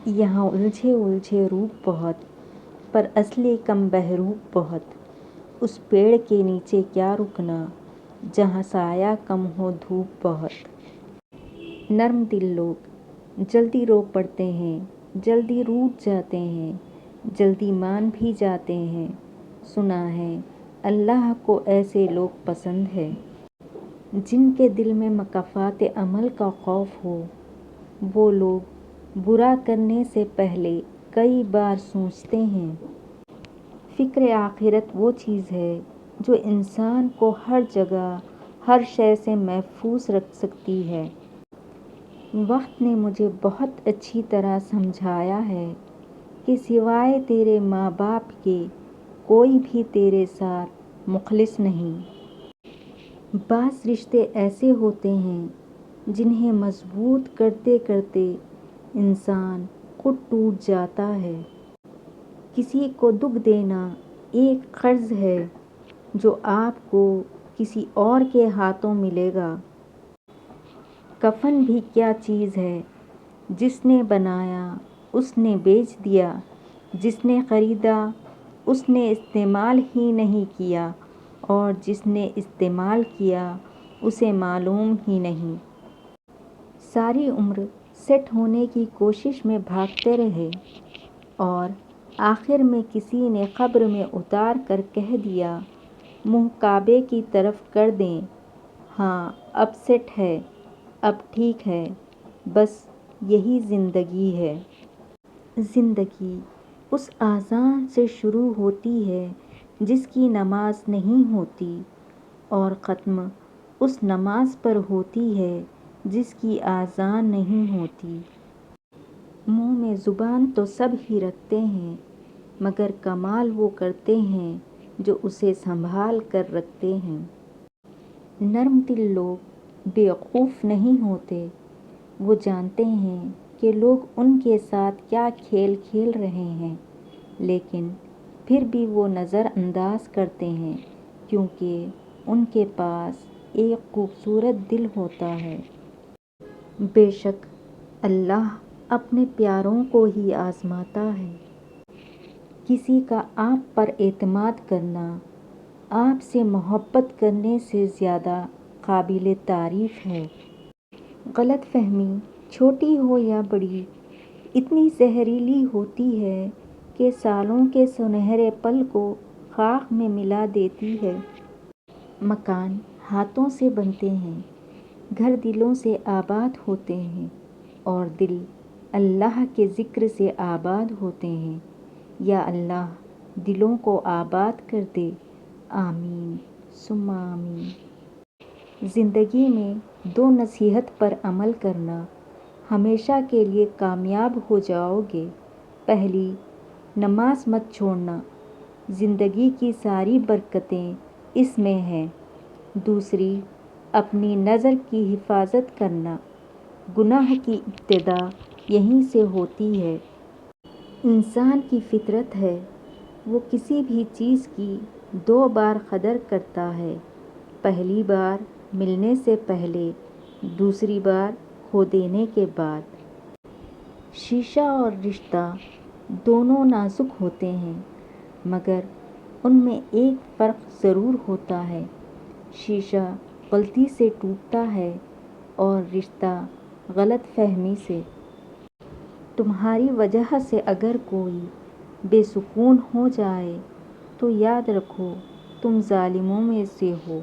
یہاں الجھے الجھے روپ بہت، پر اصل کم بہروپ بہت۔ اس پیڑ کے نیچے کیا رکنا، جہاں سایہ کم ہو دھوپ بہت۔ نرم دل لوگ جلدی رو پڑتے ہیں، جلدی روٹھ جاتے ہیں، جلدی مان بھی جاتے ہیں۔ سنا ہے اللہ کو ایسے لوگ پسند ہے، جن کے دل میں مکافات عمل کا خوف ہو۔ وہ لوگ برا کرنے سے پہلے کئی بار سوچتے ہیں۔ فکر آخرت وہ چیز ہے جو انسان کو ہر جگہ ہر شے سے محفوظ رکھ سکتی ہے۔ وقت نے مجھے بہت اچھی طرح سمجھایا ہے کہ سوائے تیرے ماں باپ کے کوئی بھی تیرے ساتھ مخلص نہیں۔ بعض رشتے ایسے ہوتے ہیں جنہیں مضبوط کرتے کرتے انسان خود ٹوٹ جاتا ہے۔ کسی کو دکھ دینا ایک قرض ہے جو آپ کو کسی اور کے ہاتھوں ملے گا۔ کفن بھی کیا چیز ہے، جس نے بنایا اس نے بیچ دیا، جس نے خریدا اس نے استعمال ہی نہیں کیا، اور جس نے استعمال کیا اسے معلوم ہی نہیں۔ ساری عمر سیٹ ہونے کی کوشش میں بھاگتے رہے، اور آخر میں کسی نے قبر میں اتار کر کہہ دیا، منہ کعبے کی طرف کر دیں، ہاں اب سیٹ ہے، اب ٹھیک ہے، بس یہی زندگی ہے۔ زندگی اس اذان سے شروع ہوتی ہے جس کی نماز نہیں ہوتی، اور ختم اس نماز پر ہوتی ہے جس کی اذان نہیں ہوتی۔ منہ میں زبان تو سب ہی رکھتے ہیں، مگر کمال وہ کرتے ہیں جو اسے سنبھال کر رکھتے ہیں۔ نرم دل لوگ بیوقوف نہیں ہوتے، وہ جانتے ہیں کہ لوگ ان کے ساتھ کیا کھیل کھیل رہے ہیں، لیکن پھر بھی وہ نظر انداز کرتے ہیں، کیونکہ ان کے پاس ایک خوبصورت دل ہوتا ہے۔ بے شک اللہ اپنے پیاروں کو ہی آزماتا ہے۔ کسی کا آپ پر اعتماد کرنا آپ سے محبت کرنے سے زیادہ قابل تعریف ہے۔ غلط فہمی چھوٹی ہو یا بڑی اتنی زہریلی ہوتی ہے کہ سالوں کے سنہرے پل کو خاک میں ملا دیتی ہے۔ مکان ہاتھوں سے بنتے ہیں، گھر دلوں سے آباد ہوتے ہیں، اور دل اللہ کے ذکر سے آباد ہوتے ہیں۔ یا اللہ دلوں کو آباد کر دے، آمین ثم آمین۔ زندگی میں دو نصیحت پر عمل کرنا، ہمیشہ کے لیے کامیاب ہو جاؤ گے۔ پہلی، نماز مت چھوڑنا، زندگی کی ساری برکتیں اس میں ہیں۔ دوسری، اپنی نظر کی حفاظت کرنا، گناہ کی ابتدا یہیں سے ہوتی ہے۔ انسان کی فطرت ہے، وہ کسی بھی چیز کی دو بار قدر کرتا ہے، پہلی بار ملنے سے پہلے، دوسری بار کھو دینے کے بعد۔ شیشہ اور رشتہ دونوں نازک ہوتے ہیں، مگر ان میں ایک فرق ضرور ہوتا ہے۔ شیشہ غلطی سے ٹوٹتا ہے اور رشتہ غلط فہمی سے۔ تمہاری وجہ سے اگر کوئی بے سکون ہو جائے تو یاد رکھو تم ظالموں میں سے ہو۔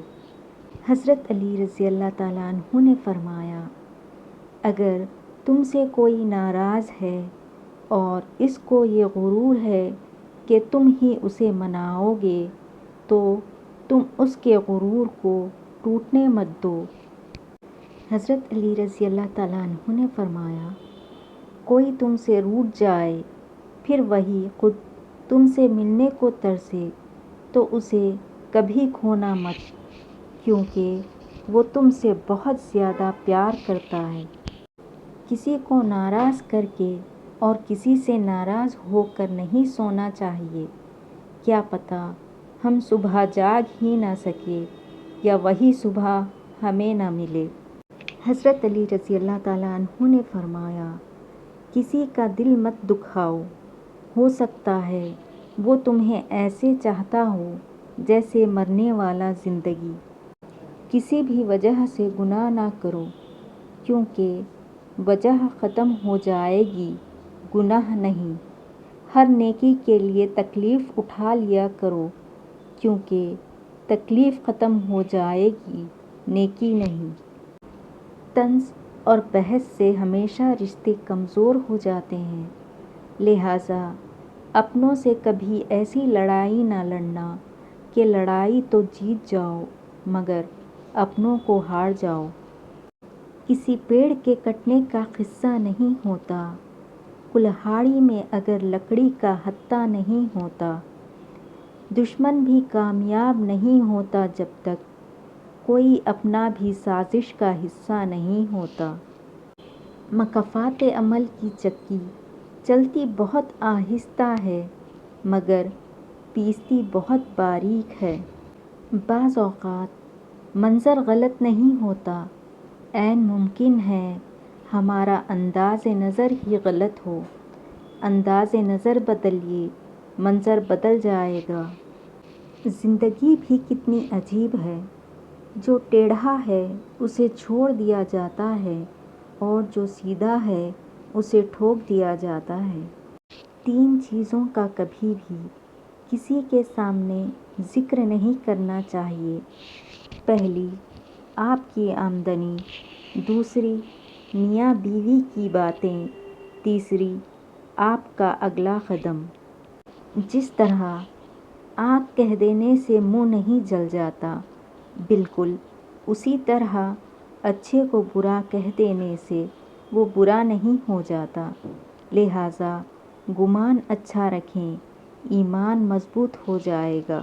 حضرت علی رضی اللہ تعالیٰ عنہ نے فرمایا، اگر تم سے کوئی ناراض ہے اور اس کو یہ غرور ہے کہ تم ہی اسے مناؤ گے، تو تم اس کے غرور کو ٹوٹنے مت دو۔ حضرت علی رضی اللہ تعالیٰ عنہ نے فرمایا، کوئی تم سے روٹھ جائے پھر وہی خود تم سے ملنے کو ترسے تو اسے کبھی کھونا مت، کیونکہ وہ تم سے بہت زیادہ پیار کرتا ہے۔ کسی کو ناراض کر کے اور کسی سے ناراض ہو کر نہیں سونا چاہیے، کیا پتہ ہم صبح جاگ ہی نہ سکیں یا وہی صبح ہمیں نہ ملے۔ حضرت علی رضی اللہ تعالیٰ عنہ نے فرمایا کسی کا دل مت دکھاؤ، ہو سکتا ہے وہ تمہیں ایسے چاہتا ہو جیسے مرنے والا زندگی۔ کسی بھی وجہ سے گناہ نہ کرو، کیونکہ وجہ ختم ہو جائے گی، گناہ نہیں۔ ہر نیکی کے لیے تکلیف اٹھا لیا کرو، کیونکہ تکلیف ختم ہو جائے گی، نیکی نہیں۔ طنز اور بحث سے ہمیشہ رشتے کمزور ہو جاتے ہیں، لہٰذا اپنوں سے کبھی ایسی لڑائی نہ لڑنا کہ لڑائی تو جیت جاؤ مگر اپنوں کو ہار جاؤ۔ کسی پیڑ کے کٹنے کا قصہ نہیں ہوتا، کلہاڑی میں اگر لکڑی کا ہتھا نہیں ہوتا۔ دشمن بھی کامیاب نہیں ہوتا جب تک کوئی اپنا بھی سازش کا حصہ نہیں ہوتا۔ مکافات عمل کی چکی چلتی بہت آہستہ ہے مگر پیستی بہت باریک ہے۔ بعض اوقات منظر غلط نہیں ہوتا، عین ممکن ہے ہمارا انداز نظر ہی غلط ہو۔ انداز نظر بدلیے، منظر بدل جائے گا۔ زندگی بھی کتنی عجیب ہے، جو ٹیڑھا ہے اسے چھوڑ دیا جاتا ہے اور جو سیدھا ہے اسے ٹھوک دیا جاتا ہے۔ 3 چیزوں کا کبھی بھی کسی کے سامنے ذکر نہیں کرنا چاہیے۔ پہلی، آپ کی آمدنی، دوسری، میاں بیوی کی باتیں، تیسری، آپ کا اگلا قدم۔ جس طرح آنکھ کہہ دینے سے منہ نہیں جل جاتا، بالکل اسی طرح اچھے کو برا کہہ دینے سے وہ برا نہیں ہو جاتا۔ لہٰذا گمان اچھا رکھیں، ایمان مضبوط ہو جائے گا۔